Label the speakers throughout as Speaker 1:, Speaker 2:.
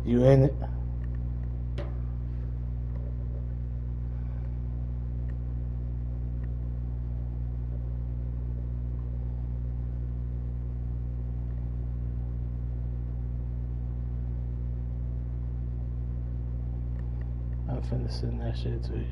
Speaker 1: You in it? I'm finna send that shit to you.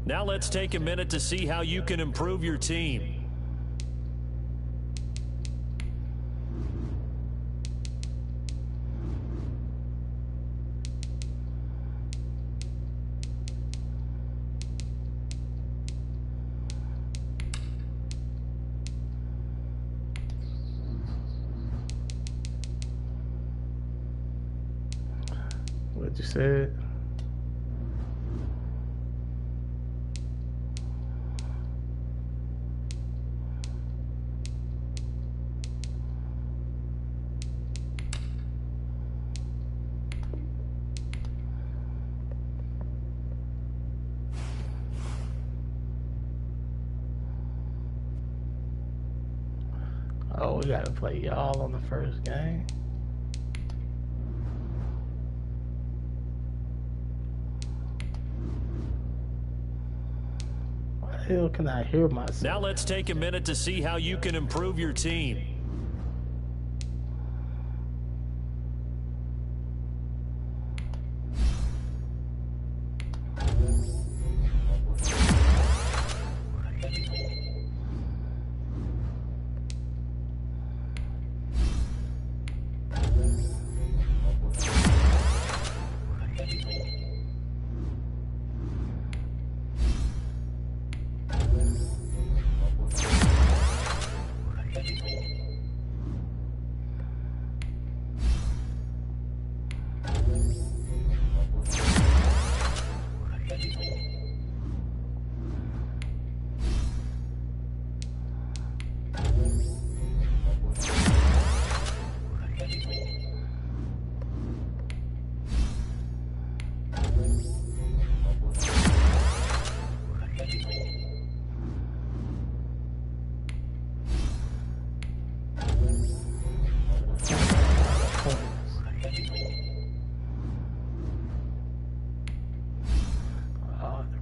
Speaker 2: Now let's take a minute to see how you can improve your team.
Speaker 1: What you said? Oh, we gotta play y'all on the first game. Why the hell can I hear myself?
Speaker 2: Now let's take a minute to see how you can improve your team.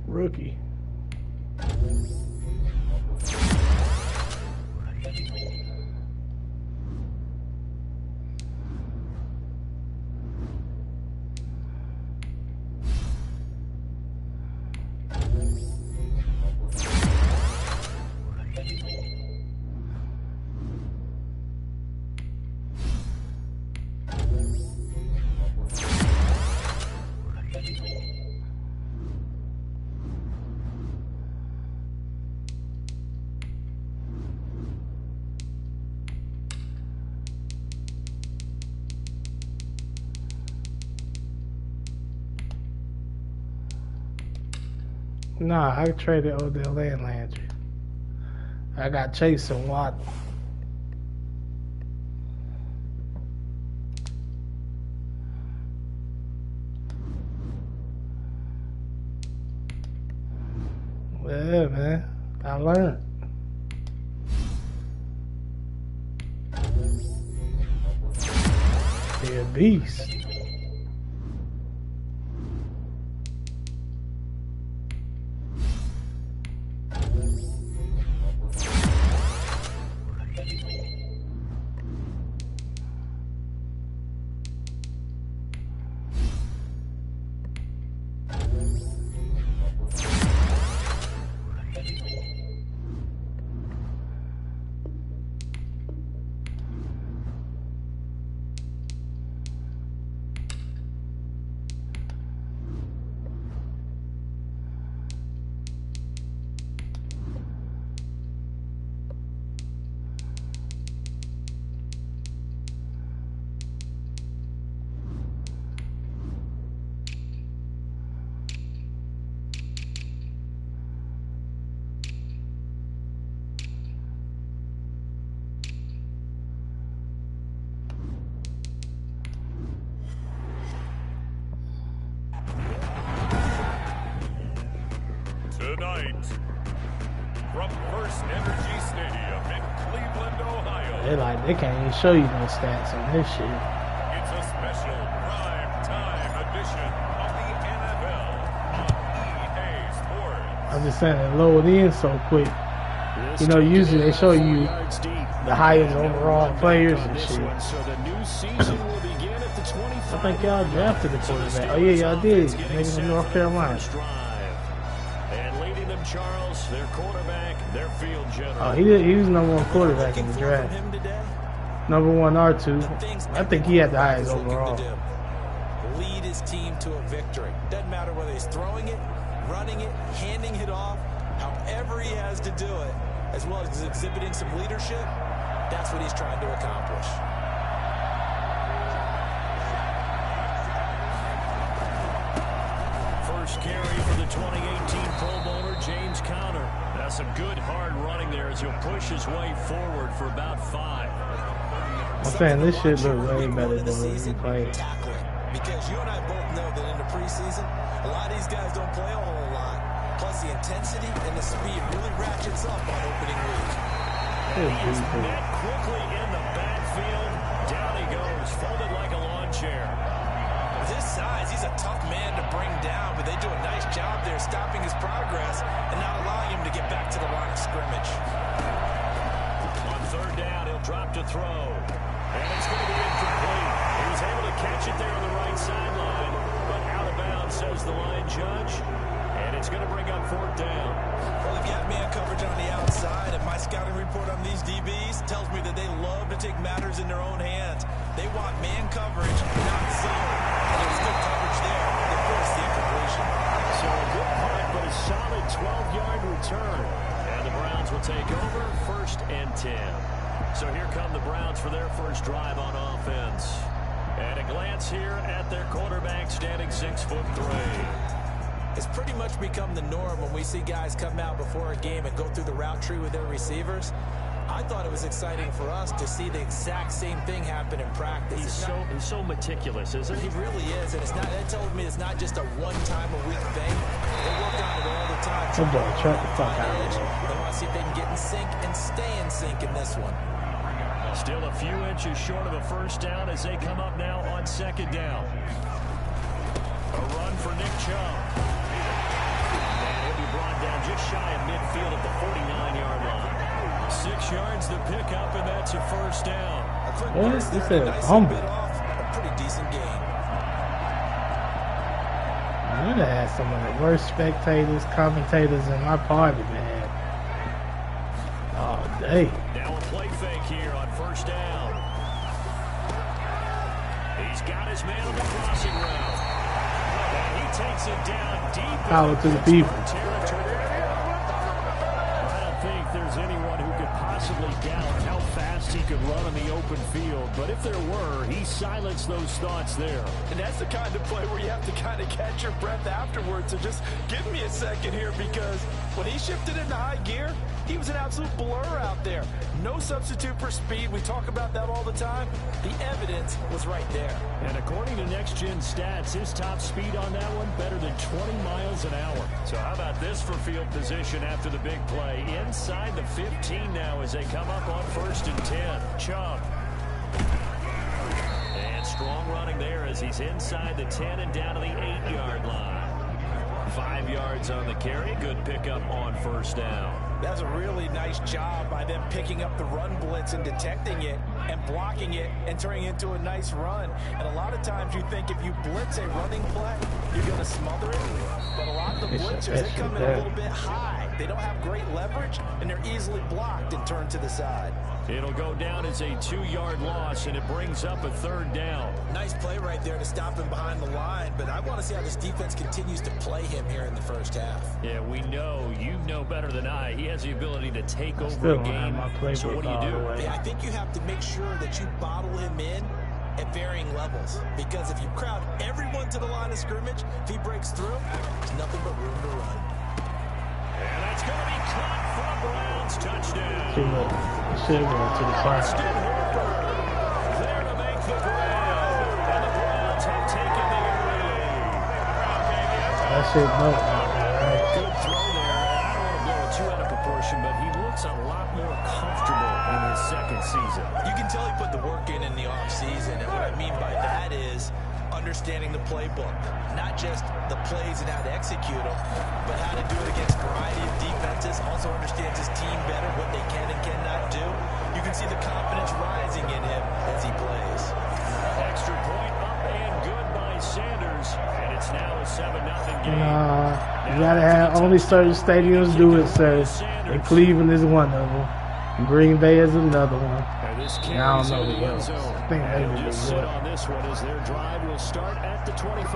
Speaker 1: Rookie. Nah, I traded Odell and Landry. I got Chase and Watt. Yeah, man. I learned. He a beast. They can't even show you no stats on this shit.
Speaker 3: It's a special prime time edition of the NFL on EA Sports.
Speaker 1: I'm just saying it lowered in so quick. You know, usually they show you the highest overall players and shit. I think y'all drafted the quarterback. Oh yeah, y'all did. Maybe from North Carolina.
Speaker 2: And leading them, Charles, their quarterback, their field general.
Speaker 1: Oh, he was number one quarterback in the draft. Number 1 or 2. I think he had the highest overall.
Speaker 4: Lead his team to a victory. Doesn't matter whether he's throwing it, running it, handing it off, however he has to do it, as well as exhibiting some leadership. That's what he's trying to accomplish.
Speaker 2: First carry for the 2018 Pro Bowler, James Conner. That's some good hard running there as he'll push his way forward for about 5.
Speaker 1: I'm saying this shit look way better than when we played.
Speaker 4: Because you and I both know that in the preseason, a lot of these guys don't play a whole lot. Plus the intensity and the speed really ratchets up on opening week.
Speaker 2: He is met quickly in the backfield. Down he goes, folded like a lawn chair.
Speaker 4: With his size, he's a tough man to bring down, but they do a nice job there stopping his progress and not allowing him to get back to the line of scrimmage.
Speaker 2: On third down, he'll drop to throw. And it's going to be incomplete. He was able to catch it there on the right sideline, but out of bounds, says the line judge. And it's going to bring up 4th down.
Speaker 4: Well, they've got man coverage on the outside, and my scouting report on these DBs tells me that they love to take matters in their own hands. They want man coverage, not zone. And there was good coverage there. They forced the incompletion.
Speaker 2: So a good punt, but a solid 12-yard return. And the Browns will take over 1st and 10. So here come the Browns for their first drive on offense. And a glance here at their quarterback standing 6'3".
Speaker 4: It's pretty much become the norm when we see guys come out before a game and go through the route tree with their receivers. I thought it was exciting for us to see the exact same thing happen in practice.
Speaker 2: He's so meticulous, isn't he?
Speaker 4: He really is, and that tells me it's not just a one-time-a-week thing. They work on it all the time.
Speaker 1: Try the fuck out of here.
Speaker 4: They want to see if they can get in sync and stay in sync in this one.
Speaker 2: Still a few inches short of a 1st down as they come up now on 2nd down. A run for Nick Chubb. And he'll be brought down just shy of midfield at the 49-yard line. 6 yards the pickup, and that's a 1st down.
Speaker 1: What? This is humble.
Speaker 4: A pretty decent game.
Speaker 1: I'm gonna have some of the worst spectators, commentators in my party, man. Oh, day.
Speaker 2: Now a play fake here on 1st down. He's got his man on the crossing route. And he takes it down deep.
Speaker 1: Power to the people.
Speaker 2: I don't think there's anyone who could possibly doubt how fast he could run on the open field. But if there were, he silenced those thoughts there.
Speaker 4: And that's the kind of play where you have to kind of catch your breath afterwards. So just give me a second here, because when he shifted into high gear, he was an absolute blur out there. No substitute for speed. We talk about that all the time. The evidence was right there.
Speaker 2: And according to Next Gen Stats, his top speed on that one better than 20 miles an hour. So how about this for field position after the big play? Inside the 15 now as they come up on 1st and 10. Chubb. And strong running there as he's inside the 10 and down to the 8-yard line. 5 yards on the carry. Good pickup on 1st down.
Speaker 4: That's a really nice job by them picking up the run blitz and detecting it and blocking it and turning it into a nice run. And a lot of times you think if you blitz a running play, you're going to smother it. But a lot of the blitzers, they come in a little bit high. They don't have great leverage, and they're easily blocked and turned to the side.
Speaker 2: It'll go down as a 2-yard loss, and it brings up a 3rd down.
Speaker 4: Nice play right there to stop him behind the line, but I want to see how this defense continues to play him here in the 1st half.
Speaker 2: Yeah, we know. You know better than I. He has the ability to take over a game. So what do you do?
Speaker 4: Yeah, I think you have to make sure that you bottle him in at varying levels, because if you crowd everyone to the line of scrimmage, if he breaks through, there's nothing but room to run.
Speaker 2: And that's going to be caught for a Browns touchdown.
Speaker 1: Should go to the side.
Speaker 2: There to make the grab. And the Browns have taken the early.
Speaker 1: That shit no.
Speaker 2: Good throw there. I don't want to blow it too out of proportion, but he looks a lot more comfortable in his second season.
Speaker 4: You can tell he put the work in the offseason, and what I mean by that is understanding the playbook. Not just the plays and how to execute them, but how to do it against a variety of defenses. Also understands his team better, what they can and cannot do. You can see the confidence rising in him as he plays.
Speaker 2: Extra point up and good by Sanders, and it's now a 7-0 game.
Speaker 1: You gotta have only certain stadiums do it, sir. And Cleveland is one of them. Green Bay is another one. I don't know the else. I think maybe
Speaker 2: just sit on this one as their drive will start at the 25.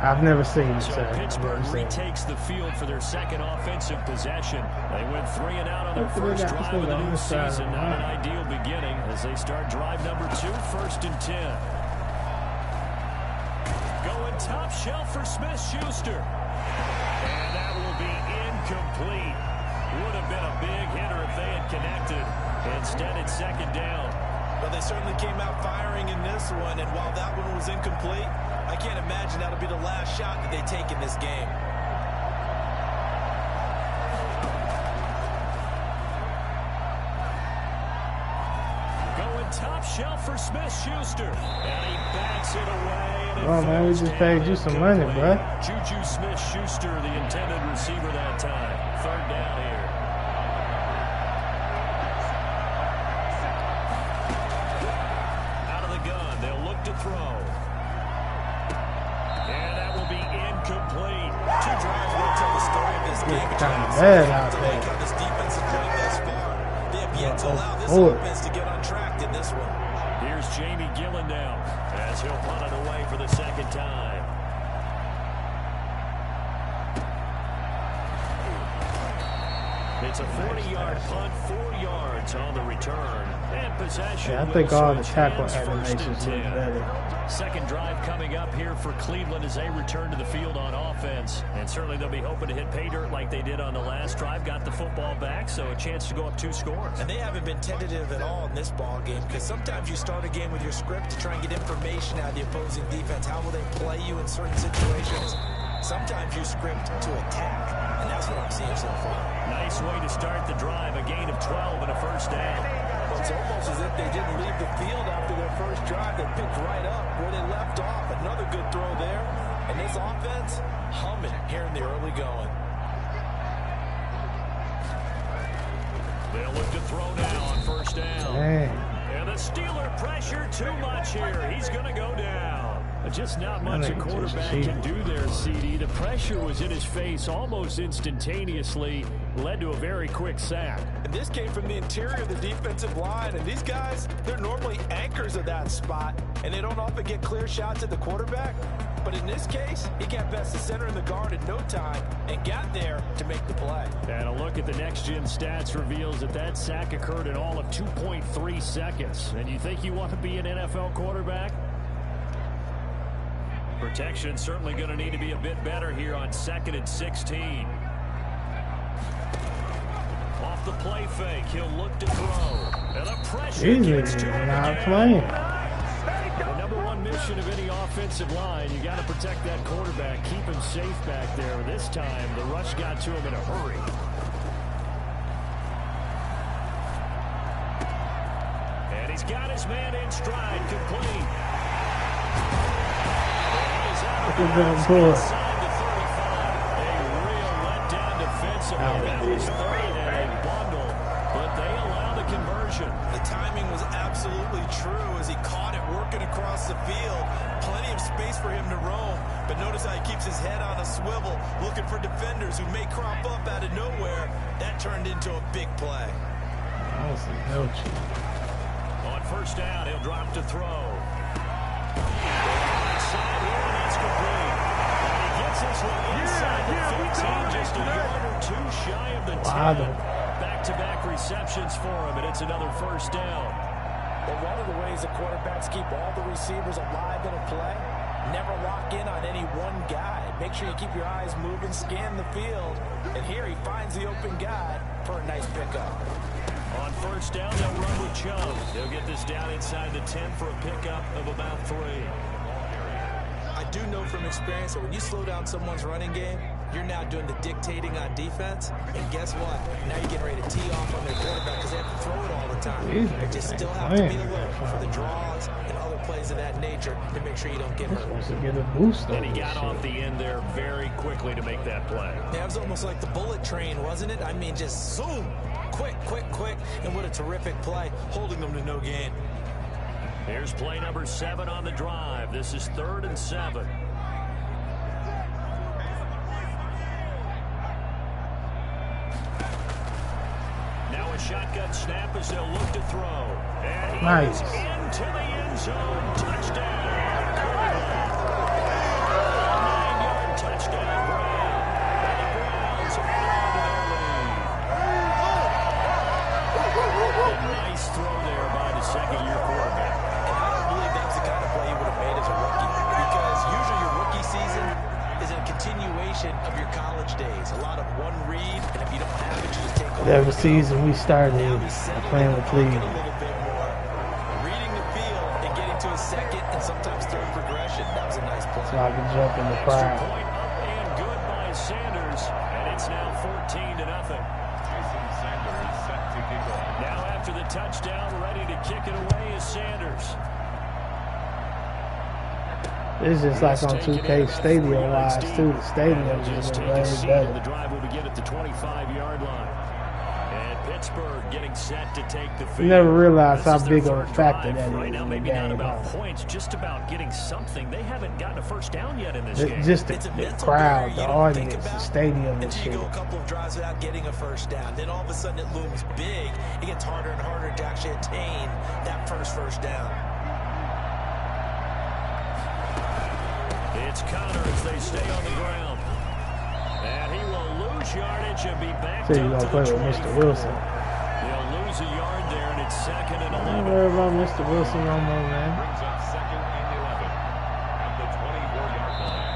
Speaker 1: I've never seen it,
Speaker 2: So
Speaker 1: sir.
Speaker 2: Pittsburgh retakes the field for their second offensive possession. They went 3 and out on their first drive of the new season. Not an ideal beginning as they start drive number 2, 1st and 10. Going top shelf for Smith-Schuster. And that will be incomplete. Would have been a big hitter if they had connected. Instead, it's 2nd down.
Speaker 4: Well, they certainly came out firing in this one, and while that one was incomplete, I can't imagine that'll be the last shot that they take in this game.
Speaker 2: Going top shelf for Smith-Schuster. And he backs it away.
Speaker 1: Oh, man, we just paid you some money, bro.
Speaker 2: Juju Smith-Schuster, the intended receiver that time. 3rd down here. Out of the gun, they'll look to throw. And that will be incomplete.
Speaker 4: 2 drives will tell the story of this game.
Speaker 1: It's kind of bad out there.
Speaker 4: How this defense has played thus far. They have yet to allow this offense to get on track in this one.
Speaker 2: Here's Jamie Gillen now as he'll punt it away for the 2nd time. It's a 40-yard punt, 4 yards on the return. And possession.
Speaker 1: Yeah, I think all the tackle animations look better.
Speaker 2: Second drive coming up here for Cleveland as they return to the field on offense. And certainly they'll be hoping to hit pay dirt like they did on the last drive. Got the football back, so a chance to go up 2 scores.
Speaker 4: And they haven't been tentative at all in this ball game, because sometimes you start a game with your script to try and get information out of the opposing defense. How will they play you in certain situations? Sometimes you script to attack, and that's what I'm seeing so far.
Speaker 2: Nice way to start the drive, a gain of 12 and a 1st down.
Speaker 4: It's almost as if they didn't leave the field after their first drive. They picked right up where they left off. Another good throw there. And this offense, humming here in the early going.
Speaker 2: They'll look to throw now on 1st down.
Speaker 1: Dang.
Speaker 2: And the Steeler pressure too much here. He's going to go down. Just not much a quarterback can do there, CD. The pressure was in his face almost instantaneously. Led to a very quick sack.
Speaker 4: And this came from the interior of the defensive line. And these guys, they're normally anchors of that spot. And they don't often get clear shots at the quarterback. But in this case, he got past the center and the guard in no time and got there to make the play.
Speaker 2: And a look at the next-gen stats reveals that sack occurred in all of 2.3 seconds. And you think you want to be an NFL quarterback? Protection certainly going to need to be a bit better here on 2nd and 16. Off the play fake, he'll look to throw. And the pressure gets to him
Speaker 1: not
Speaker 2: again.
Speaker 1: playing.
Speaker 2: The number 1 mission of any offensive line, you got to protect that quarterback, keep him safe back there. This time, the rush got to him in a hurry. And he's got his man in stride, complete.
Speaker 1: Look at that boy.
Speaker 2: A real letdown defensively. That was 3rd and a bundle, but they allow the conversion.
Speaker 4: The timing was absolutely true as he caught it working across the field. Plenty of space for him to roam, but notice how he keeps his head on a swivel, looking for defenders who may crop up out of nowhere. That turned into a big play.
Speaker 2: On 1st down, he'll drop to throw. Just a yard or 2 shy of the 10. Back-to-back receptions for him, and it's another 1st down.
Speaker 4: Well, one of the ways the quarterbacks keep all the receivers alive in a play, never lock in on any one guy. Make sure you keep your eyes moving, scan the field, and here he finds the open guy for a nice pickup.
Speaker 2: On 1st down, they'll run with Chubb. They'll get this down inside the 10 for a pickup of about 3.
Speaker 4: I do know from experience that when you slow down someone's running game, You're now doing the dictating on defense, and guess what? Now you're getting ready to tee off on their quarterback because they have to throw it all the time. You just still have to be alert for the draws and other plays of that nature to make sure you don't get hurt.
Speaker 1: Supposed to get a boost.
Speaker 2: And he got off the end there very quickly to make that play.
Speaker 4: Yeah, it was almost like the bullet train, wasn't it? I mean, just zoom, quick, and what a terrific play, holding them to no gain.
Speaker 2: Here's play number 7 on the drive. This is 3rd and 7. Now a shotgun snap as they'll look to throw. And he
Speaker 1: nice.
Speaker 2: is into the end zone. Touchdown. 9-yard touchdown, Brown. And the Browns hold on to their lead. A nice throw there by the second-year quarterback.
Speaker 4: And I don't believe that's the kind of play he would have made as a rookie, because usually your rookie season is a continuation of your college days. A lot of one read, and if you don't have it, you just take over.
Speaker 1: Every season we started playing with Cleveland.
Speaker 4: A little bit more, reading the field and getting to a second and sometimes third progression. That was a nice play.
Speaker 1: So I can jump in the
Speaker 2: Extra
Speaker 1: crowd.
Speaker 2: point up and good by Sanders, and it's now 14-0.
Speaker 3: Jason Sanders set to kick off.
Speaker 2: Now after the touchdown, ready to kick it away is Sanders.
Speaker 1: It's just like on 2K Stadium-wise, too. The stadium is
Speaker 2: Take a
Speaker 1: way
Speaker 2: seat,
Speaker 1: better.
Speaker 2: and the drive will begin at the 25-yard line. And Pittsburgh getting set to take the field.
Speaker 1: You never realize how
Speaker 2: This is their
Speaker 1: big of a
Speaker 2: third
Speaker 1: factor
Speaker 2: drive.
Speaker 1: that
Speaker 2: Right
Speaker 1: is
Speaker 2: now,
Speaker 1: in the
Speaker 2: maybe not
Speaker 1: game.
Speaker 2: about
Speaker 1: Huh?
Speaker 2: points, just about getting something. They haven't gotten a first down yet in this game.
Speaker 1: Just
Speaker 4: It's a
Speaker 1: the
Speaker 4: mental
Speaker 1: crowd,
Speaker 4: barrier
Speaker 1: the
Speaker 4: you don't think
Speaker 1: audience, the
Speaker 4: about
Speaker 1: stadium and
Speaker 4: until
Speaker 1: shit.
Speaker 4: you go a couple of drives without getting a first down. Then all of a sudden it looms big. It gets harder and harder to actually attain that first down.
Speaker 2: It's Connor as they stay on the ground. And he will lose yardage and be back
Speaker 1: So
Speaker 2: up
Speaker 1: you're
Speaker 2: to
Speaker 1: going to
Speaker 2: the
Speaker 1: play with
Speaker 2: 24.
Speaker 1: Mr. Wilson.
Speaker 2: They'll lose a yard there, and it's 2nd and
Speaker 1: Don't
Speaker 2: 11.
Speaker 1: worry about Mr. Wilson no more, man.
Speaker 3: Brings up 2nd and 11 at the 24-yard line.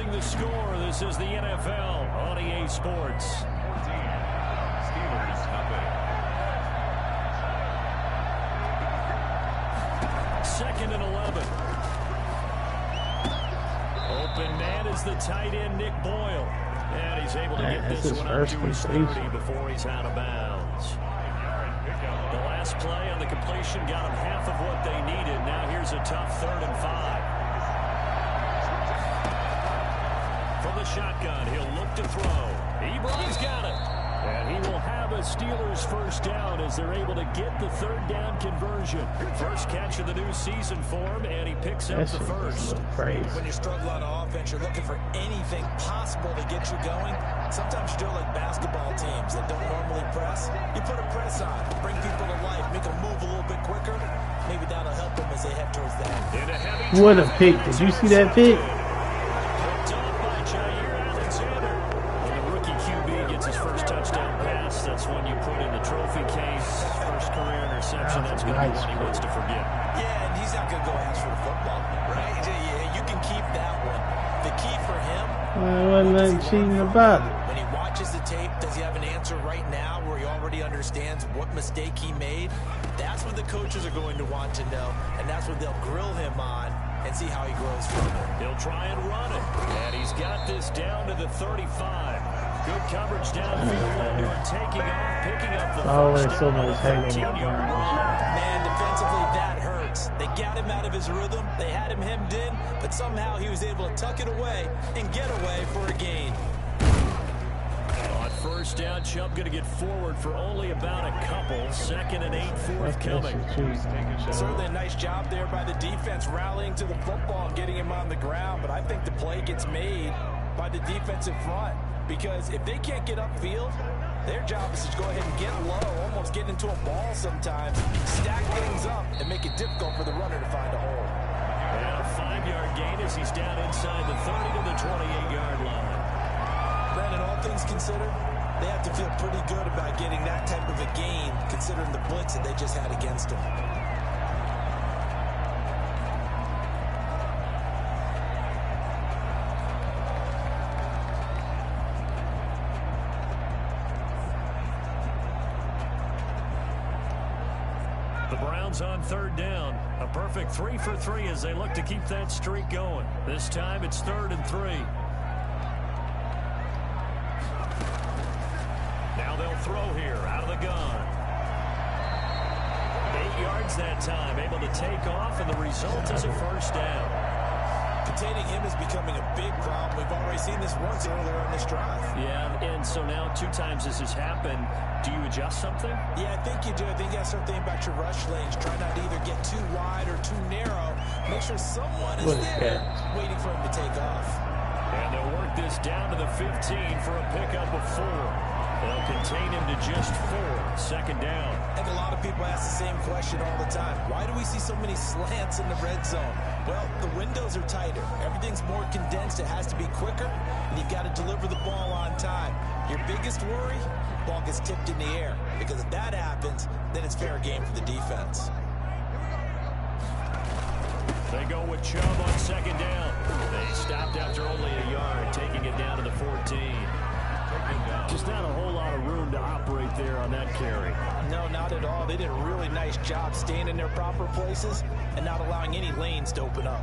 Speaker 2: 14-0 the score. This is the NFL on EA Sports.
Speaker 3: 14. Steelers nothing.
Speaker 2: 2nd and 11. Open man is the tight end, Nick Boyle. And he's able to
Speaker 1: Man,
Speaker 2: get
Speaker 1: that's
Speaker 2: this
Speaker 1: his
Speaker 2: one up
Speaker 1: first
Speaker 2: to his
Speaker 1: completion.
Speaker 2: 30 before he's out of bounds. The last play on the completion got him half of what they needed. Now here's a tough 3rd and 5. From the shotgun, he'll look to throw. Ebron's got it. And he will have a Steelers first down as they're able to get the 3rd down conversion. First catch of the new season for him, and he picks up
Speaker 1: That
Speaker 2: the
Speaker 1: shit
Speaker 2: first.
Speaker 1: is crazy.
Speaker 4: When you struggle on offense, you're looking for anything possible to get you going. Sometimes you do it like basketball teams that don't normally press. You put a press on, bring people to life, make them move a little bit quicker. Maybe that'll help them as they head towards that.
Speaker 2: In a heavy
Speaker 1: What a
Speaker 2: traffic,
Speaker 1: pick. Did you see that pick?
Speaker 2: Picked off by Jair Alexander. When the rookie QB gets his first touchdown pass, that's when you put in the trophy case. First career interception, that's going to be
Speaker 1: Nice
Speaker 2: one he wants to forget.
Speaker 4: Yeah, and he's not going to go ask for the football, right? Yeah, you can keep that one. The key for him,
Speaker 1: There wasn't nothing cheating about it.
Speaker 4: when he watches the tape, does he have an answer right now where he already understands what mistake he made? That's what the coaches are going to want to know, and that's what they'll grill him on and see how he grows from it.
Speaker 2: He'll try and run it. And he's got this down to the 35. Good coverage downfield, and they're taking off, picking up the
Speaker 1: Always
Speaker 2: first
Speaker 1: so
Speaker 2: down on
Speaker 1: much
Speaker 2: a
Speaker 1: hanging
Speaker 2: 13-yard
Speaker 1: on.
Speaker 2: run.
Speaker 4: Man, defensively, that hurts. They got him out of his rhythm. They had him hemmed in, but somehow he was able to tuck it away and get away for a gain.
Speaker 2: On first down, Chubb going to get forward for only about a couple. 2nd and 8 forthcoming.
Speaker 4: Certainly a nice job there by the defense rallying to the football and getting him on the ground, but I think the play gets made by the defensive front, because if they can't get upfield, their job is to go ahead and get low, almost get into a ball sometimes, stack things up, and make it difficult for the runner to find a hole.
Speaker 2: And a 5-yard gain as he's down inside the 30 to the 28-yard line.
Speaker 4: Brandon, all things considered, they have to feel pretty good about getting that type of a gain, considering the blitz that they just had against them.
Speaker 2: The Browns on third down. A perfect 3 for 3 as they look to keep that streak going. This time it's 3rd and 3. Now they'll throw here out of the gun. 8 yards that time, able to take off, and the result is a first down.
Speaker 4: Containing him is becoming a big problem. We've already seen this once earlier on this drive.
Speaker 2: Yeah, and so now 2 times this has happened. Do you adjust something?
Speaker 4: Yeah, I think you do. I think you got to start thinking about your rush lanes. Try not to either get too wide or too narrow. Make sure someone is there waiting for him to take off.
Speaker 2: And they'll work this down to the 15 for a pickup of 4. They'll contain him to just 4. Second down.
Speaker 4: I think a lot of people ask the same question all the time. Why do we see so many slants in the red zone? Well, the windows are tighter. Everything's more condensed. It has to be quicker, and you've got to deliver the ball on time. Your biggest worry? Ball gets tipped in the air. Because if that happens, then it's fair game for the defense.
Speaker 2: They go with Chubb on second down. They stopped after only a yard, taking it down to the 14. Just not a whole lot of room to operate there on that carry.
Speaker 4: No, not at all. They did a really nice job staying in their proper places and not allowing any lanes to open up.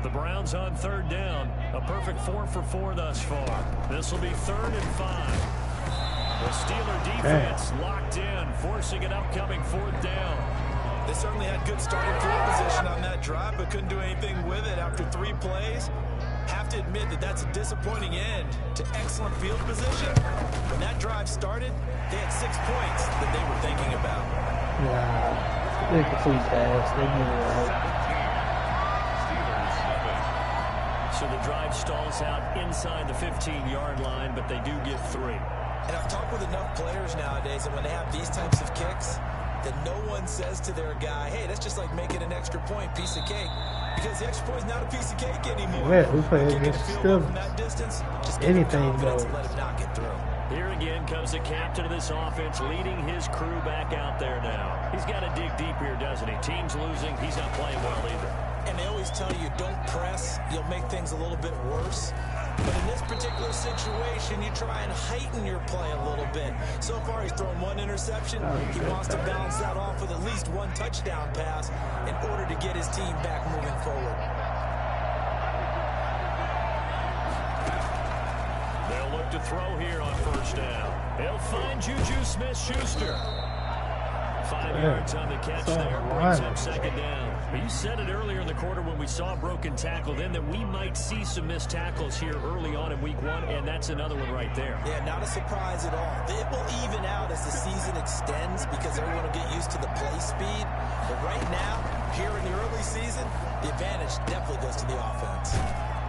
Speaker 2: The Browns on third down. A perfect 4 for 4 thus far. This will be 3rd and 5. The Steeler defense locked in, forcing an upcoming 4th down.
Speaker 4: They certainly had good starting field position on that drive, but couldn't do anything with it after 3 plays. Have to admit that that's a disappointing end to excellent field position. When that drive started, they had 6 points that they were thinking about.
Speaker 1: Yeah, they complete pass. They get it right.
Speaker 2: So the drive stalls out inside the 15-yard line, but they do get 3.
Speaker 4: And I've talked with enough players nowadays that when they have these types of kicks, that no one says to their guy, hey, that's just like making an extra point, piece of cake. Because the extra point is not a piece of cake anymore.
Speaker 1: Man, we play against still anything goes.
Speaker 4: Let him knock it through.
Speaker 2: Here again comes the captain of this offense, leading his crew back out there now. He's got to dig deep here, doesn't he? Team's losing. He's not playing well either.
Speaker 4: And they always tell you, don't press. You'll make things a little bit worse. But in this particular situation, you try and heighten your play a little bit. So far, he's thrown 1 interception. He wants to balance that off with at least 1 touchdown pass in order to get his team back moving forward.
Speaker 2: They'll look to throw here on first down. They'll find Juju Smith-Schuster. 5 yards on the catch there, brings up second down. But you said it earlier in the quarter when we saw a broken tackle then that we might see some missed tackles here early on in week 1, and that's another one right there.
Speaker 4: Yeah, not a surprise at all. It will even out as the season extends because everyone will get used to the play speed. But right now, here in the early season, the advantage definitely goes to the offense.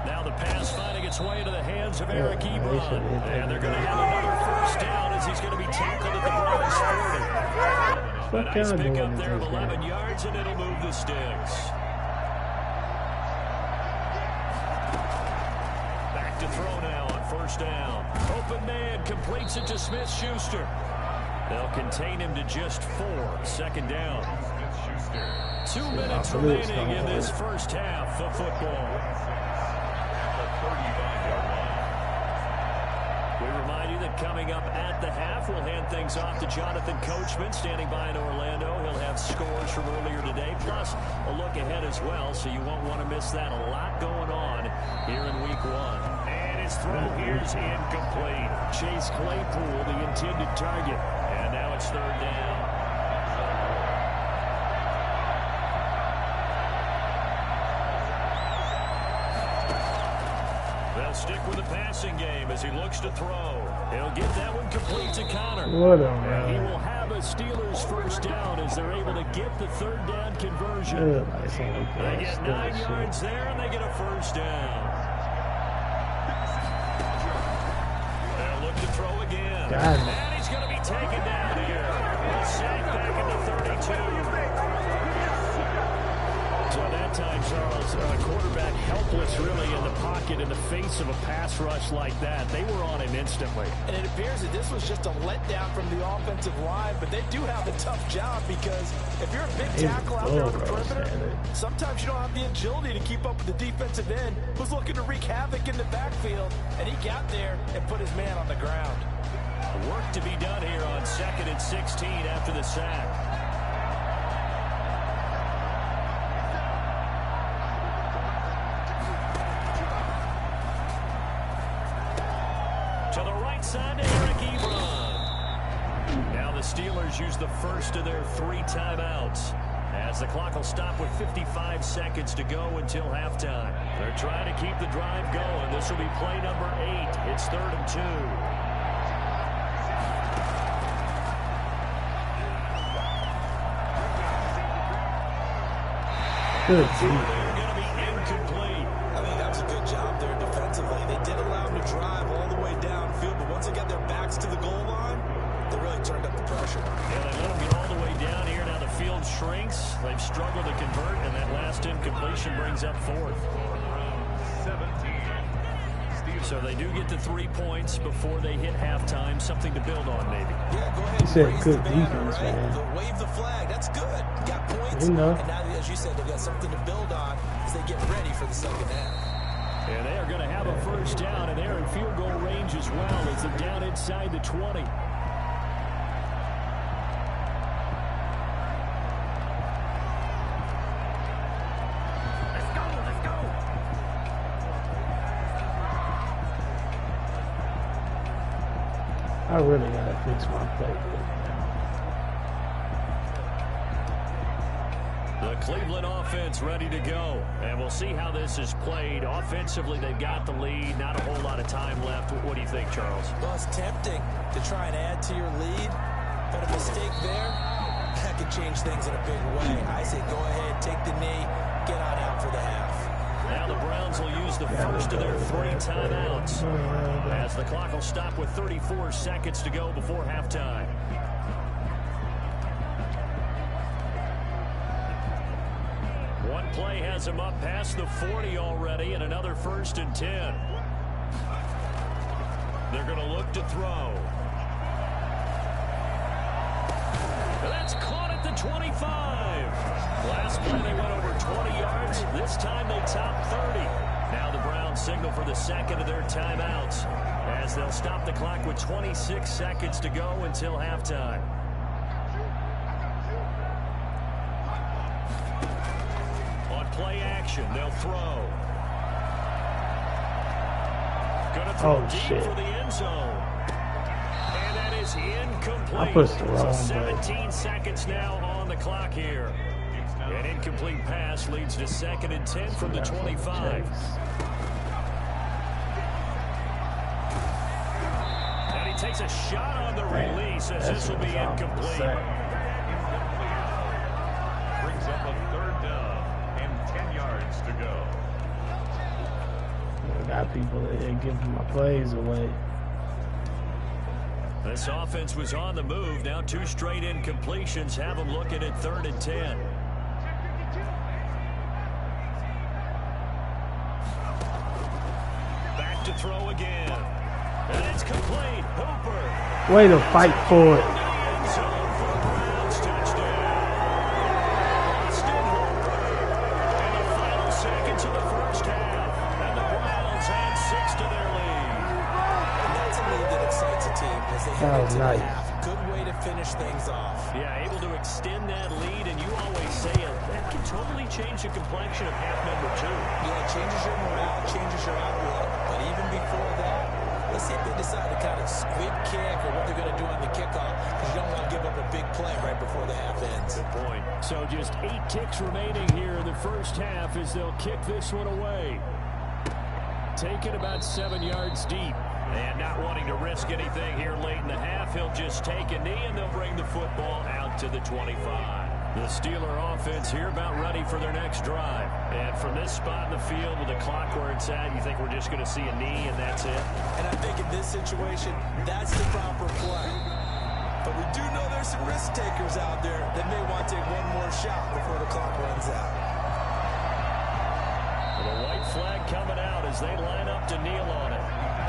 Speaker 2: Now the pass finding its way into the hands of Eric Ebron. And they're going to have another first down as he's going to be tackled at the Browns 40. A nice pickup there of 11 yards, and it'll move the sticks. Back to throw now on first down. Open man completes it to Smith-Schuster. They'll contain him to just 4. Second down. 2 minutes remaining in this first half of football. We remind you that coming up at the half, we'll hand things off to Jonathan Coachman standing by in Orlando. He'll have scores from earlier today, plus a look ahead as well, so you won't want to miss that. A lot going on here in week 1. And his throw here is incomplete. Chase Claypool, the intended target. And now it's third down. They'll stick with the passing game as he looks to throw. He'll get that one complete to Connor. And he will have a Steelers first down as they're able to get the third down conversion. They get 9 yards there, and they get a first down. They'll look to throw again. And he's going to be taken down here. He'll sack back into 32. So that time, Charles, a quarterback helpless really in the pocket in the face of a pass rush like that. They were on him instantly.
Speaker 4: And it appears that this was just a letdown from the offensive line, but they do have a tough job because if you're a big tackle out there on the perimeter, sometimes you don't have the agility to keep up with the defensive end who's looking to wreak havoc in the backfield, and he got there and put his man on the ground.
Speaker 2: Work to be done here on 2nd and 16 after the sack. the Steelers use the first of their 3 timeouts, as the clock will stop with 55 seconds to go until halftime. They're trying to keep the drive going. This will be play number 8. It's 3rd and 2.
Speaker 1: Good.
Speaker 2: They're going to be incomplete.
Speaker 4: I think that was a good job there defensively. They did allow them to drive all the way downfield, but once they got their backs to the goal line, they really turned up the pressure.
Speaker 2: Yeah, they let them get all the way down here. Now the field shrinks. They've struggled to convert, and that last incompletion brings up 4th.
Speaker 3: 17.
Speaker 2: So they do get to 3 points before they hit halftime. Something to build on, maybe.
Speaker 4: Yeah, go ahead.
Speaker 1: He said
Speaker 4: raise
Speaker 1: good
Speaker 4: the banner,
Speaker 1: defense,
Speaker 4: right?
Speaker 1: man.
Speaker 4: Wave the flag. That's good. Got points.
Speaker 1: You know.
Speaker 4: And now, as you said, they've got something to build on as they get ready for the second half.
Speaker 2: And they are going to have a first down, and they're in field goal range as well as they're down inside the 20.
Speaker 1: I really gotta fix my play.
Speaker 2: The Cleveland offense ready to go, and we'll see how this is played. Offensively, they've got the lead. Not a whole lot of time left. What do you think, Charles?
Speaker 4: Well, it's tempting to try and add to your lead, but a mistake there, that could change things in a big way. I say go ahead, take the knee, get on out for the half.
Speaker 2: Now the Browns will use the first of their 3 timeouts, as the clock will stop with 34 seconds to go before halftime. One play has him up past the 40 already, and another 1st and 10. They're going to look to throw. That's caught at the 25. Last play they went over 20 yards. This time they top 30. Now the Browns signal for the second of their timeouts, as they'll stop the clock with 26 seconds to go until halftime. On play action, they'll throw. Gonna throw deep for the end zone. And that is incomplete.
Speaker 1: I pushed the wrong
Speaker 2: So
Speaker 1: button.
Speaker 2: 17 seconds now on the clock here. An incomplete pass leads to 2nd and 10 from the 25. And he takes a shot on the release, as this will be incomplete.
Speaker 3: Brings up a 3rd down and 10 yards to go.
Speaker 1: I got people that are giving my plays away.
Speaker 2: This offense was on the move. Now 2 straight incompletions have them looking at 3rd and 10. Back to throw again. And it's complete. Hooper.
Speaker 1: Way to fight for it.
Speaker 2: End zone for a Browns touchdown. Austin Hooper. In the final seconds of the first half. And the Browns add 6 to their lead.
Speaker 4: And that's a lead that excites a team as they head into the half. Good way to finish things off.
Speaker 2: Yeah, able to extend that lead, and you always say that can totally change the complexion of half number 2.
Speaker 4: Yeah, it changes your morale, changes your outlook. But even before that, let's see if they decide to kind of squib kick or what they're going to do on the kickoff, because you don't want to give up a big play right before the half ends.
Speaker 2: Good point. So just 8 ticks remaining here in the first half as they'll kick this one away. Taken about 7 yards deep. And not wanting to risk anything here late in the half, he'll just take a knee, and they'll bring the football out to the 25. The Steeler offense here about ready for their next drive. And from this spot in the field with the clock where it's at, you think we're just going to see a knee and that's it?
Speaker 4: And I think in this situation, that's the proper play. But we do know there's some risk takers out there that may want to take one more shot before the clock runs out.
Speaker 2: The white flag coming out as they line up to kneel on it.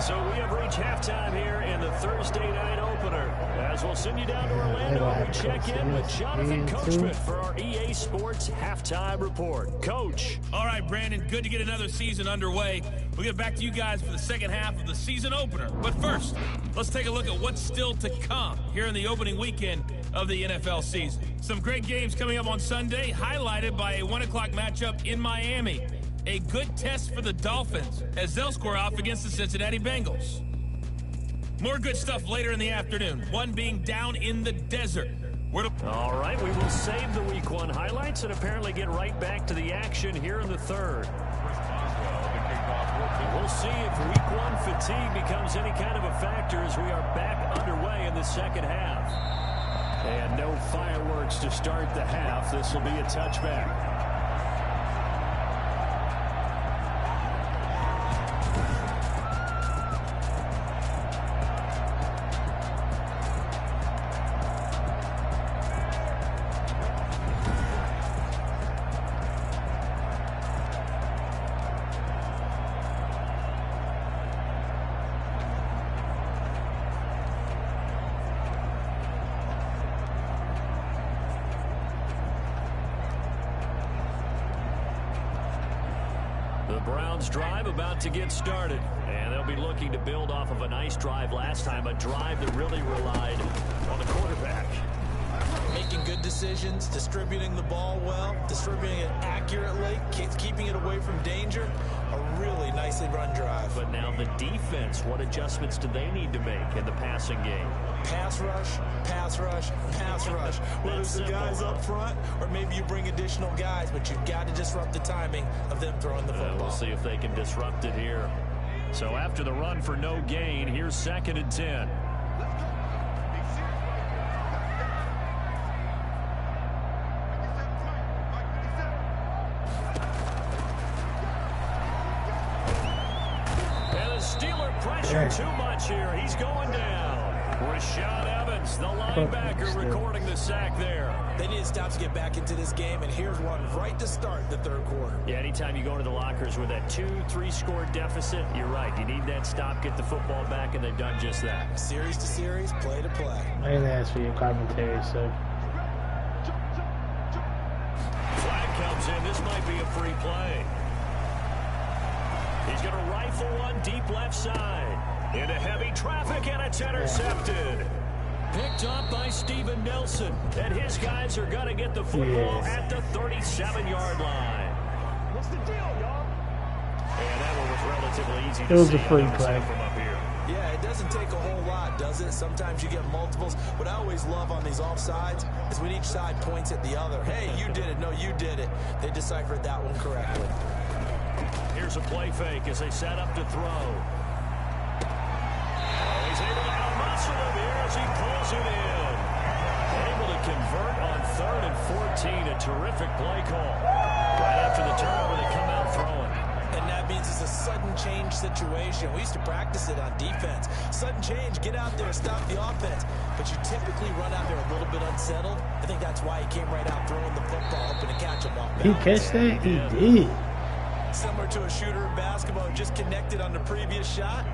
Speaker 2: So we have reached halftime here in the Thursday night opener. As we'll send you down to Orlando, we check in with Jonathan Coachman for our EA Sports Halftime Report. Coach.
Speaker 5: All right, Brandon, good to get another season underway. We'll get back to you guys for the second half of the season opener. But first, let's take a look at what's still to come here in the opening weekend of the NFL season. Some great games coming up on Sunday, highlighted by a 1 o'clock matchup in Miami. A good test for the Dolphins as they'll square off against the Cincinnati Bengals. More good stuff later in the afternoon. One being down in the desert.
Speaker 2: All right, we will save the Week 1 highlights and apparently get right back to the action here in the third. We'll see if Week 1 fatigue becomes any kind of a factor as we are back underway in the second half. And no fireworks to start the half. This will be a touchback. The Browns drive about to get started, and they'll be looking to build off of a nice drive last time, a drive that really relied on the quarterback.
Speaker 4: Making good decisions, distributing the ball well, distributing it accurately, keeping it away from danger. A really nicely run drive.
Speaker 2: But now the defense, what adjustments do they need to make in the passing game?
Speaker 4: Pass rush, pass rush, pass rush. Whether it's the guys up front or maybe you bring additional guys, but you've got to disrupt the timing of them throwing the football.
Speaker 2: We'll see if they can disrupt it here. So after the run for no gain, here's 2nd and 10. Steeler pressure too much here. He's going down. Rashad Evans, the linebacker, recording the sack there.
Speaker 4: They need to stop to get back into this game, and here's one right to start the third quarter.
Speaker 2: Yeah, anytime you go into the lockers with that 2-3 score deficit, you're right. You need that stop, get the football back, and they've done just that.
Speaker 4: Series to series, play to play.
Speaker 1: I didn't ask for your commentary, so.
Speaker 2: Flag comes in. This might be a free play. He's going to rifle one deep left side. Into heavy traffic, and it's intercepted. Picked up by Steven Nelson. And his guys are going to get the football at the 37-yard line. What's the deal, y'all? And that one was relatively easy to see.
Speaker 1: It was a free play.
Speaker 2: From up here.
Speaker 4: Yeah, it doesn't take a whole lot, does it? Sometimes you get multiples. What I always love on these offsides is when each side points at the other. Hey, you did it. No, you did it. They deciphered that one correctly.
Speaker 2: Here's a play fake as they set up to throw. Oh, he's able to out-muscle him here as he pulls it in. Able to convert on 3rd and 14. A terrific play call. Right after the turnover, they come out throwing.
Speaker 4: And that means it's a sudden change situation. We used to practice it on defense. Sudden change, get out there, stop the offense. But you typically run out there a little bit unsettled. I think that's why he came right out throwing the football, hoping to catch him off balance.
Speaker 1: He catch that? He did.
Speaker 4: Similar to a shooter in basketball, just connected on the previous shot.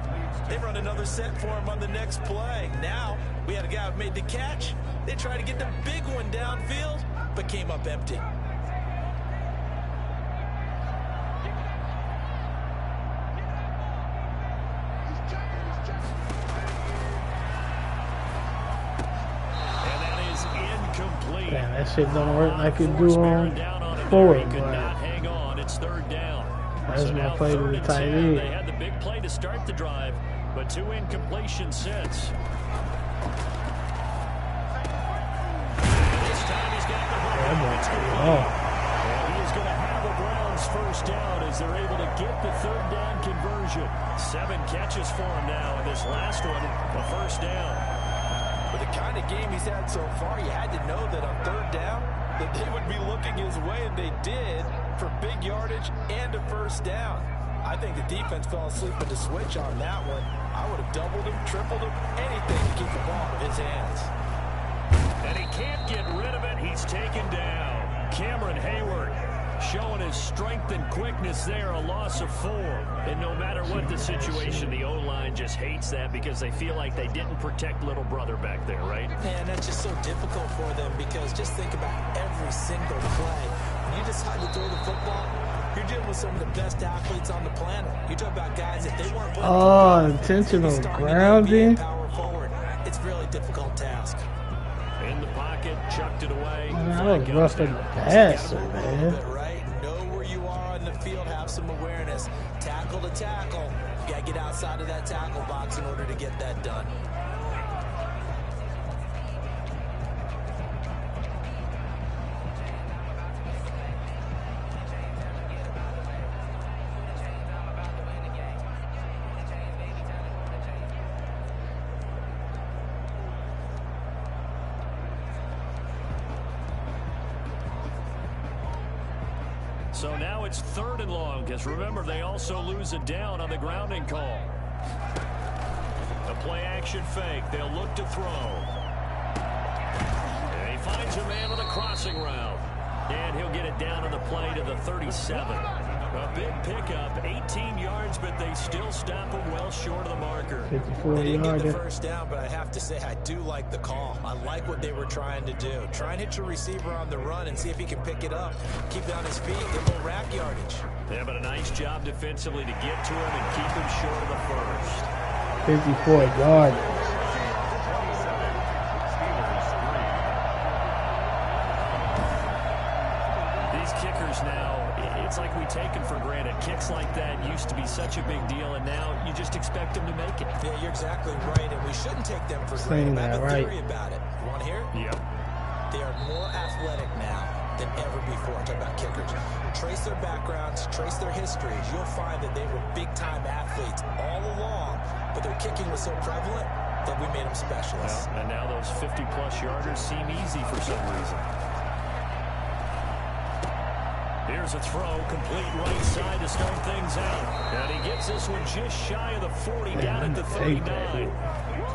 Speaker 4: They run another set for him on the next play. Now, we had a guy who made the catch. They tried to get the big one downfield, but came up empty.
Speaker 2: And that is incomplete.
Speaker 1: Damn, that shit don't work like it do on forward,
Speaker 2: could
Speaker 1: but
Speaker 2: not hang on. It's 3rd down.
Speaker 1: that's my play to the tight end.
Speaker 2: They had the big play to start the drive, but 2 incompletions since. This time he's got the ball. And he is going to have the Browns first down as they're able to get the 3rd down conversion. 7 catches for him now, and this last one, a first down.
Speaker 4: With the kind of game he's had so far, you had to know that on 3rd down, that they would be looking his way, and they did, for big yardage and a first down. I think the defense fell asleep at the switch on that one. I would have doubled him, tripled him, anything to keep the ball out of his hands.
Speaker 2: And he can't get rid of it. He's taken down. Cameron Hayward showing his strength and quickness there, a loss of 4. And no matter what the situation, the O-line just hates that because they feel like they didn't protect little brother back there, right?
Speaker 4: Man, that's just so difficult for them because just think about every single play. When you decide to throw the football, you're dealing with some of the best athletes on the planet. You talk about guys that they weren't playing.
Speaker 1: Oh, intentional grounding.
Speaker 4: Power forward. It's a really difficult task.
Speaker 2: In the pocket, chucked it away.
Speaker 1: Man, I was roughing the passer, man.
Speaker 4: Right? Know where you are on the field, have some awareness. Tackle to tackle. You got to get outside of that tackle box in order to get that done.
Speaker 2: So now it's 3rd and long, because remember, they also lose a down on the grounding call. The play-action fake. They'll look to throw. And he finds a man on the crossing route. And he'll get it down on the play to the 37. A big pickup, 18 yards, but they still stop him well short of the marker.
Speaker 1: 54
Speaker 4: They didn't
Speaker 1: yards.
Speaker 4: get the first down, but I have to say I do like the call. I like what they were trying to do. Try and hit your receiver on the run and see if he can pick it up. Keep it on his feet, get a little rack yardage.
Speaker 2: Yeah, but a nice job defensively to get to him and keep him short of the first.
Speaker 1: 54 yards.
Speaker 2: These kickers now, it's like we take them for granted. Kicks like that used to be such a big deal, and now you just expect them to make it.
Speaker 4: Yeah, you're exactly right, and we shouldn't take them for granted. I have a theory about it. You want to hear it?
Speaker 2: Yep.
Speaker 4: They are more athletic now than ever before. I'm talking about kickers. Trace their backgrounds, trace their histories. You'll find that they were big-time athletes all along, but their kicking was so prevalent that we made them specialists.
Speaker 2: Well, and now those 50-plus yarders seem easy for some reason. Here's a throw, complete right side to start things out. And he gets this one just shy of the 40, down at the 39.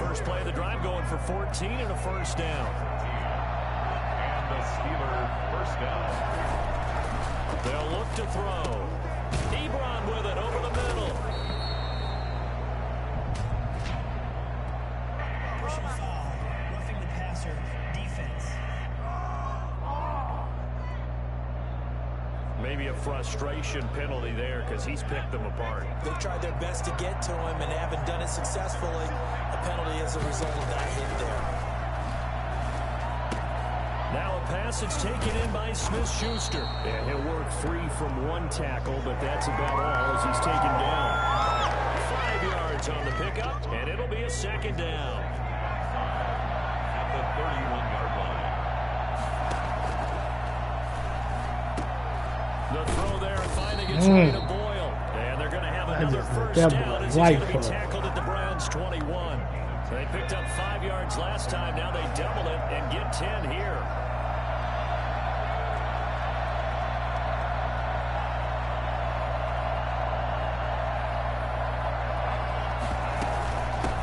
Speaker 2: First play of the drive going for 14 and a first down.
Speaker 3: And the Steelers first down.
Speaker 2: They'll look to throw. Ebron with it over the middle.
Speaker 6: Personal foul, roughing the passer, defense.
Speaker 2: Maybe a frustration penalty there because he's picked them apart.
Speaker 4: They've tried their best to get to him and haven't done it successfully. A penalty as a result of that hit there.
Speaker 2: Now a passage taken in by Smith-Schuster. And he'll work free from one tackle, but that's about all as he's taken down. 5 yards on the pickup, and it'll be a second down.
Speaker 3: At the 31-yard line.
Speaker 2: The throw there and finally gets ready to Boyle. And they're going to have another first down as he's going to be tackled at the Browns' 21. They picked up 5 yards last time. Now they double it and get 10 here.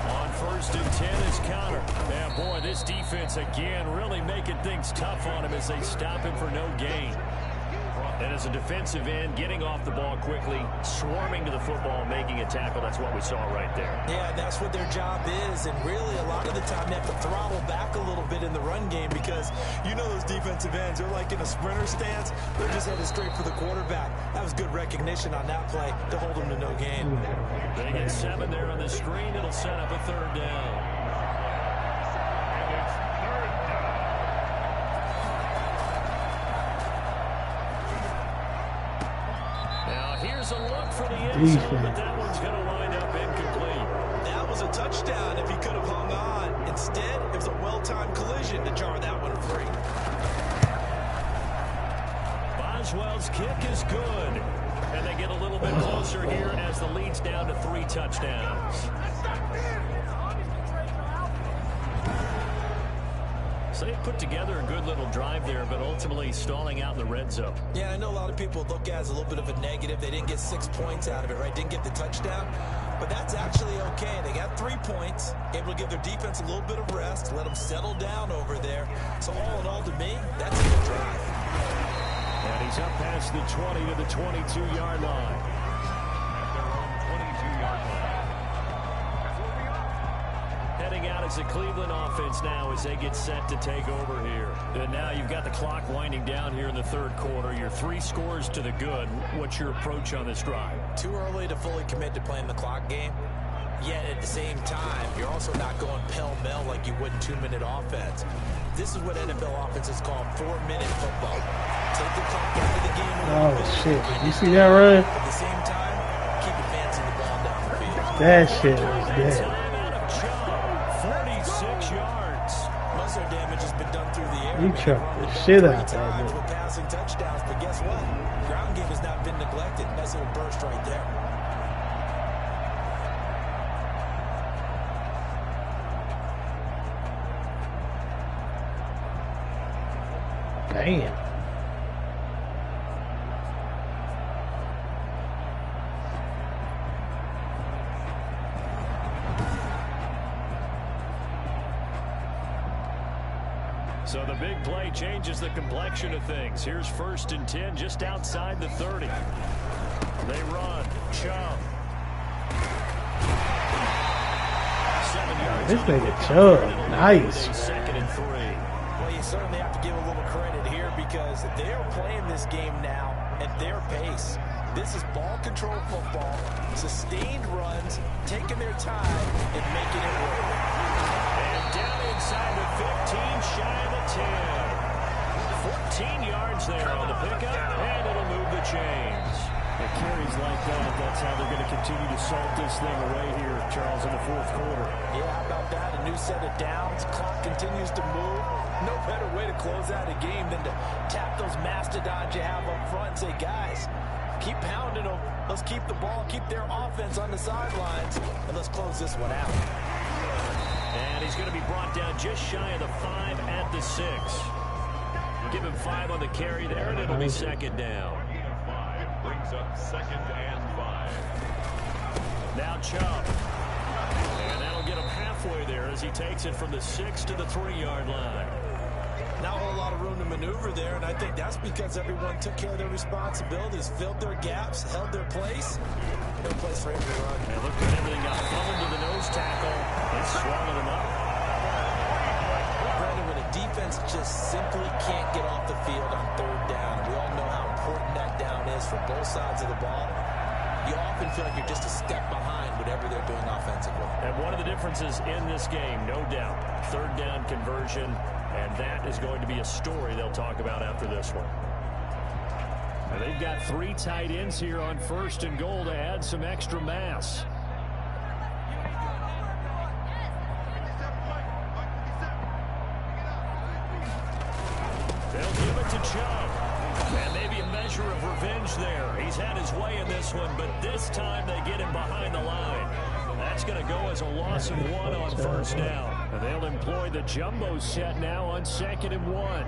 Speaker 2: On 1st and 10 is Conner. And boy, this defense again really making things tough on him as they stop him for no gain. And as a defensive end, getting off the ball quickly, swarming to the football, making a tackle. That's what we saw right there.
Speaker 4: Yeah, that's what their job is. And really, a lot of the time, they have to throttle back a little bit in the run game because you know those defensive ends, they're like in a sprinter stance. They're just headed straight for the quarterback. That was good recognition on that play to hold them to no gain.
Speaker 2: They get 7 there on the screen. It'll set up a 3rd down. Here's a look for the end zone, but that one's going to wind up incomplete.
Speaker 4: That was a touchdown if he could have hung on. Instead, it was a well-timed collision to jar that one free.
Speaker 2: Boswell's kick is good. And they get a little bit closer here as the lead's down to 3 touchdowns. So they put together a good little drive there, but ultimately stalling out in the red zone.
Speaker 4: Yeah, I know a lot of people look at it as a little bit of a negative. They didn't get 6 points out of it, right? Didn't get the touchdown. But that's actually okay. They got 3 points, able to give their defense a little bit of rest, let them settle down over there. So all in all, to me, that's a good drive.
Speaker 2: And he's up past the 20 to the 22-yard line.
Speaker 3: At their own 22-yard line.
Speaker 2: Heading out as the Cleveland offense now as they get set to take over here. And now you've got the clock winding down here in the 3rd quarter. You're 3 scores to the good. What's your approach on this drive?
Speaker 4: Too early to fully commit to playing the clock game. Yet at the same time, you're also not going pell-mell like you would in 2-minute offense. This is what NFL offenses call 4-minute football. Take the clock out of the game.
Speaker 1: Oh, shit. You see that, Ray?
Speaker 4: At the same time, keep advancing the ball down the field.
Speaker 1: That shit was dead.
Speaker 2: Time out of Chubb. 46 yards.
Speaker 4: Most of their damage has been done through the air.
Speaker 1: He chucked the shit out
Speaker 4: Three
Speaker 1: that
Speaker 4: times
Speaker 1: bitch.
Speaker 4: with passing touchdowns, but guess what? Ground game has not been neglected. Nice little burst right there.
Speaker 1: Damn.
Speaker 2: So the big play changes the complexion of things. Here's 1st and 10 just outside the 30. They run. Chubb. 7 yards.
Speaker 1: This nigga Chubb, nice.
Speaker 2: 2nd and 3.
Speaker 4: Well, you certainly have to give a little credit here because they're playing this game now at their pace. This is ball control football, sustained runs, taking their time and making it work.
Speaker 2: And down inside the 15, shy of the 10. 14 yards there on the pickup, and it'll move the chains.
Speaker 5: The carries like that, that's how they're going to continue to salt this thing away here, Charles, in the 4th quarter.
Speaker 4: Yeah, how about that? A new set of downs. Clock continues to move. No better way to close out a game than to tap those mastodons you have up front and say, guys, keep pounding them. Let's keep the ball, keep their offense on the sidelines, and let's close this one out.
Speaker 2: And he's going to be brought down just shy of the 5 at the 6. Give him 5 on the carry there, and it'll be 2nd down.
Speaker 3: Brings up 2nd and 5.
Speaker 2: Now Chubb. And that'll get him halfway there as he takes it from the 6 to the 3-yard line.
Speaker 4: Not a whole lot of room to maneuver there, and I think that's because everyone took care of their responsibilities, filled their gaps, held their place. No place for him to run.
Speaker 2: And look at everything got fumbled to the nose tackle. It's swallowed him up.
Speaker 4: Brandon, when a defense just simply can't get off the field on 3rd down, we all know how important that down is for both sides of the ball. You often feel like you're just a step behind whatever they're doing offensively.
Speaker 2: And one of the differences in this game, no doubt, 3rd down conversion, and that is going to be a story they'll talk about after this one. And they've got 3 tight ends here on 1st and goal to add some extra mass. They'll give it to Chubb. And maybe a measure of revenge there. He's had his way in this one, but this time they get him behind the line. That's going to go as a loss of 1 on 1st down. And they'll employ the jumbo set now on 2nd and 1.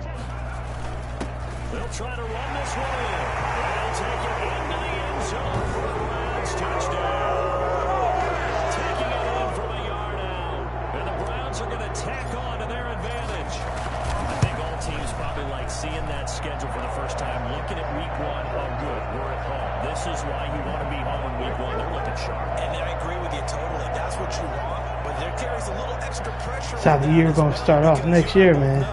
Speaker 2: They'll try to run this one in. They'll take it into the end zone for a Browns touchdown. Taking it in from a yard out. And the Browns are going to tack on to their advantage. I think all teams probably like seeing that schedule for the first time, looking at week 1. Oh, good, we're at home. This is why you want to be home in week 1. They're looking sharp.
Speaker 4: And I agree with you totally. That's what you want. But there carries a little extra pressure.
Speaker 1: That's how the year gonna start off next year, man.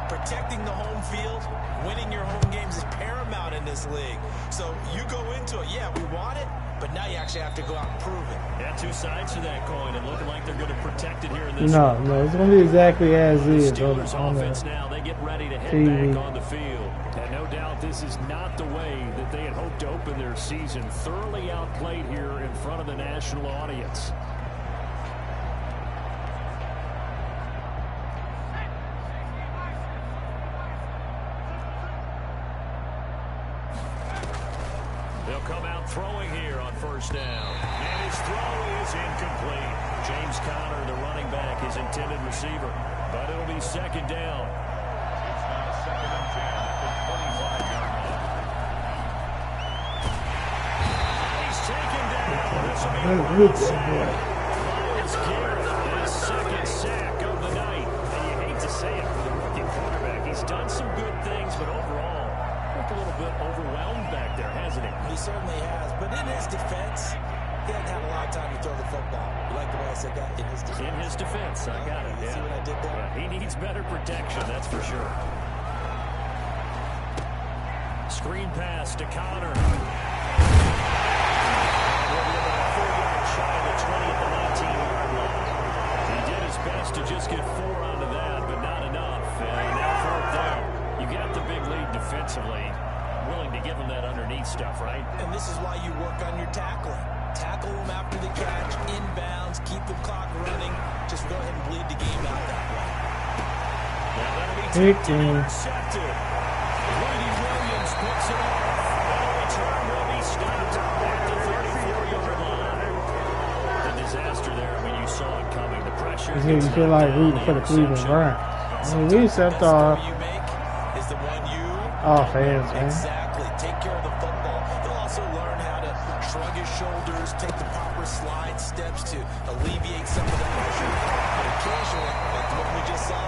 Speaker 4: Protecting the home field, winning your home games is paramount in this league. So you go into it, yeah, we want it, but now you actually have to go out and prove it.
Speaker 2: Yeah, 2 sides to that coin, and looking like they're going to protect it here in this
Speaker 1: No,
Speaker 2: one.
Speaker 1: no, it's gonna be exactly as is
Speaker 2: Steelers
Speaker 1: on the
Speaker 2: offense now, they get ready to head
Speaker 1: TV.
Speaker 2: back on the field. And no doubt this is not the way that they had hoped to open their season. Thoroughly outplayed here in front of the national audience. They'll come out throwing here on 1st down. And his throw is incomplete. James Conner, the running back, his intended receiver. But it'll be 2nd down.
Speaker 3: It's now 2nd and 10 at the 25-yard line.
Speaker 2: He's taken down. This will be
Speaker 1: Good boy.
Speaker 2: Myles Garrett, his 2nd sack of the night. And you hate to say it for the rookie quarterback. He's done some good things, but overall, looked a little bit overwhelmed back there, hasn't he?
Speaker 4: He certainly has, but in his defense, he hasn't had a lot of time to throw the football. You like the way I said that? In his defense.
Speaker 2: In his defense, I got it.
Speaker 4: You see what I did there?
Speaker 2: He needs better protection, that's for sure. Screen pass to Conner. We'll be about 4 yards shy of the 20 at the 19-yard line. He did his best to just get 4 onto that, but not enough. And now 4th down. You got the big lead defensively. Willing to give him that underneath stuff, right?
Speaker 4: And this is why you work on your tackling. tackle them after the catch, inbounds, keep the clock running. Just go ahead and bleed the game out that way.
Speaker 2: Now that'll be tipped and intercepted. Greedy Williams picks it up. And a return will be stopped at the 34-yard line. The disaster there when you saw it coming. The pressure.
Speaker 1: You feel like rooting for the Cleveland Browns. I mean, we accept our fans, man.
Speaker 4: Exactly. Take care of the football. He'll also learn how to shrug his shoulders, take the proper slide steps to alleviate some of the pressure. But occasionally, like what we just saw,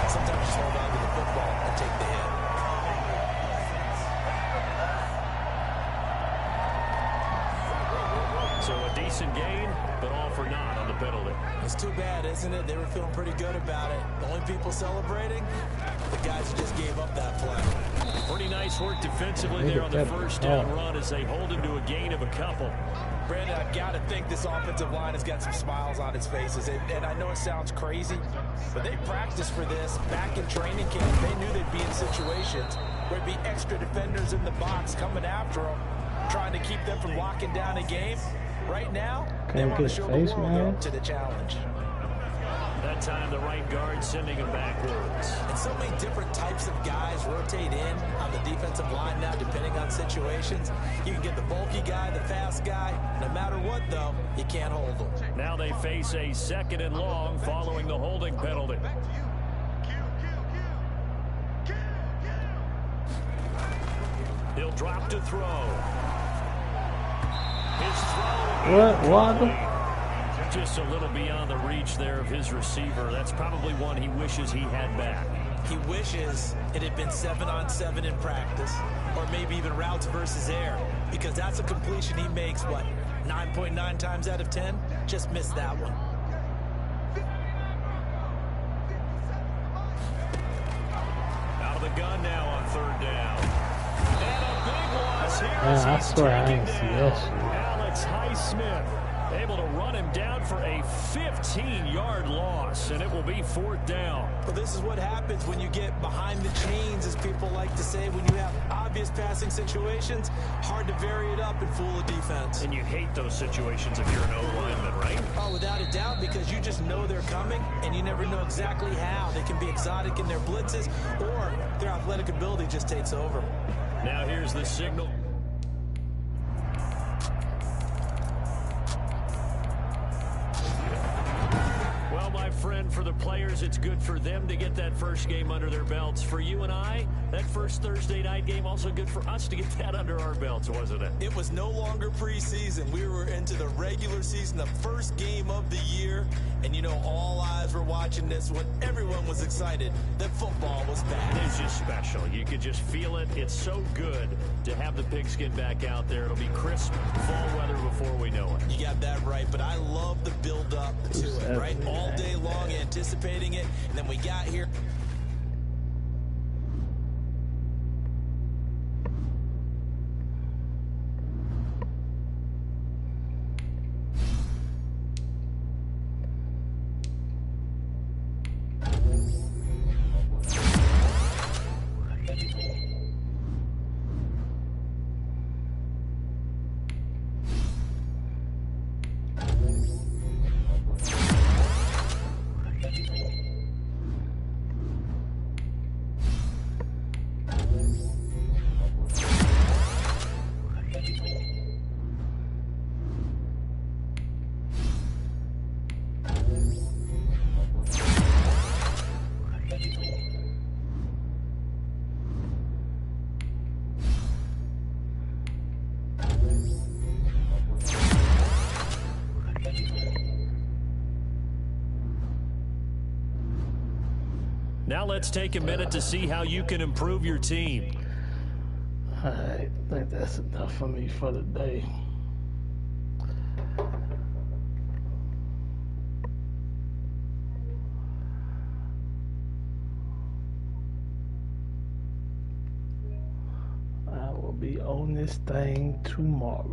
Speaker 4: sometimes just hold on to the football and take the hit.
Speaker 2: So a decent gain, but all for naught on the penalty.
Speaker 4: It's too bad, isn't it? They were feeling pretty good about it. The only people celebrating, the guys who just gave up that play.
Speaker 2: Pretty nice work defensively there on the first down run as they hold him to a gain of a couple.
Speaker 4: Brandon, I've got to think this offensive line has got some smiles on its faces. And I know it sounds crazy, but they practiced for this back in training camp. They knew they'd be in situations where there'd be extra defenders in the box coming after them, trying to keep them from locking down a game. Right now, they want to show the world they're up to the challenge.
Speaker 2: That time, the right guard sending him backwards.
Speaker 4: And so many different types of guys rotate in on the defensive line now, depending on situations. You can get the bulky guy, the fast guy. No matter what, though, you can't hold them.
Speaker 2: Now they face a 2nd and long following the holding penalty. He'll drop to throw. His throw.
Speaker 1: What?
Speaker 2: Just a little beyond the reach there of his receiver. That's probably one he wishes he had back.
Speaker 4: He wishes it had been 7-on-7 in practice, or maybe even routes versus air, because that's a completion he makes, what, 9.9 times out of 10? Just missed that one.
Speaker 2: Out of the gun now on 3rd down. And a big loss here as
Speaker 1: I
Speaker 2: he's
Speaker 1: swear I
Speaker 2: taken
Speaker 1: didn't see
Speaker 2: down.
Speaker 1: that shit.
Speaker 2: Alex Highsmith able to run him down for a 15-yard loss, and it will be 4th down.
Speaker 4: Well, this is what happens when you get behind the chains, as people like to say. When you have obvious passing situations, hard to vary it up and fool a defense.
Speaker 2: And you hate those situations if you're an O-lineman, right?
Speaker 4: Oh, without a doubt, because you just know they're coming, and you never know exactly how. They can be exotic in their blitzes, or their athletic ability just takes over.
Speaker 2: Now here's the signal. Well, my friend, for the players, it's good for them to get that first game under their belts. For you and I, that first Thursday night game, also good for us to get that under our belts, wasn't it?
Speaker 4: It was no longer preseason. We were into the regular season, the first game of the year. And, you know, all eyes were watching this when everyone was excited that football was back.
Speaker 2: It is just special. You could just feel it. It's so good to have the pigskin back out there. It'll be crisp fall weather before we know it.
Speaker 4: You got that right, but I love the build-up to it, right? All day long anticipating it, and then we got here.
Speaker 2: Now let's take a minute to see how you can improve your team.
Speaker 1: I think that's enough for me for the day. I will be on this thing tomorrow.